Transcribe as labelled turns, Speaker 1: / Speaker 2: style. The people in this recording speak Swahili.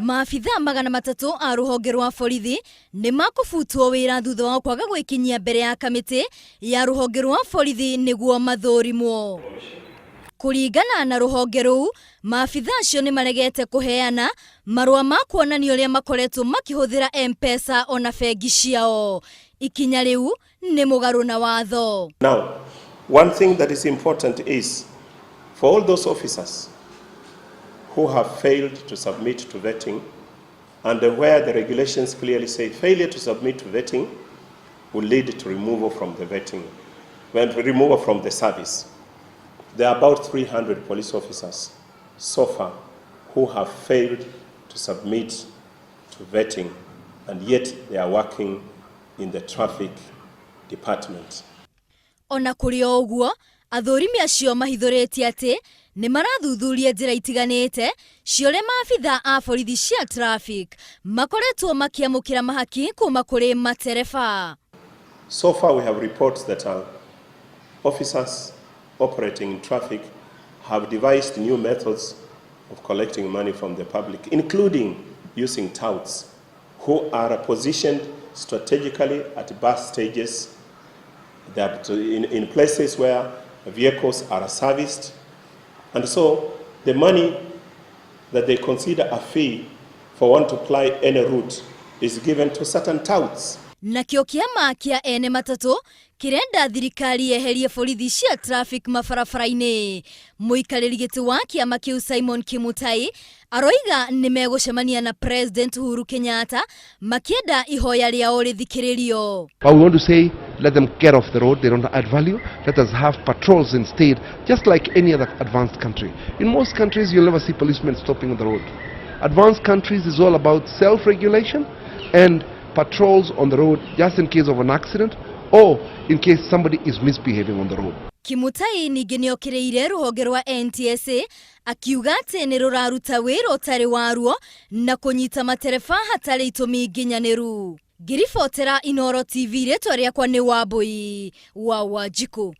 Speaker 1: Maabitha magana matatu a ruhonge rwa borithi ni makubutwo wira thutha wa kwaga gwikinyia mbere ya kamiti ya ruhonge rwa borithi niguo mathurimwo. Kuringana na ruhonge ruu, maabitha acio ni maregete kuheana marua ma kuonania uria makoretwo makihuthira M-Pesa ona bengi ciao. Ikinya riu ni mugaru na watho.
Speaker 2: Now, one thing that is important is for all those officers who have failed to submit to vetting, and where the regulations clearly say failure to submit to vetting will lead to removal from the vetting, removal from the service. There are about 300 police officers so far who have failed to submit to vetting, and yet they are working in the traffic department.
Speaker 1: Ona kuri oguo, athurimi acio mahithuritie ati ni marathuthuria njira itiganite ciore maabitha a borithi cia traffic makoretwo makiamukira mahaki kuma kuri matereba.
Speaker 2: So far we have reports that officers operating in traffic have devised new methods of collecting money from the public, including using touts who are positioned strategically at bus stages, that in places where vehicles are serviced. And so the money that they consider a fee for one to ply any route is given to certain touts.
Speaker 1: Nakio kiama kia ene matatu kirenda thirikari yeherie borithi cia traffic mabarabara-ini. Muikariri giti wa kiama kiu Simon Kimutai aroiga ni megucemania na President Uhuru Kenyatta makienda ihoya riao rithikiririo.
Speaker 3: But we want to say, let them get off the road. They don't add value. Let us have patrols instead, just like any other advanced country. In most countries, you'll never see policemen stopping on the road. Advanced countries is all about self-regulation and patrols on the road just in case of an accident or in case somebody is misbehaving on the road.
Speaker 1: Kimutai ningĩ nĩokĩrĩire rũhonge rwa NTSA akiuga atĩ nĩ rũraruta wĩra ũtarĩ waruo na kũnyita matereba hatarĩ itũmi nginyanĩru. Ngiribotera Inooro TV, rĩtwa rĩakwa nĩ Wambui wa Wanjikũ.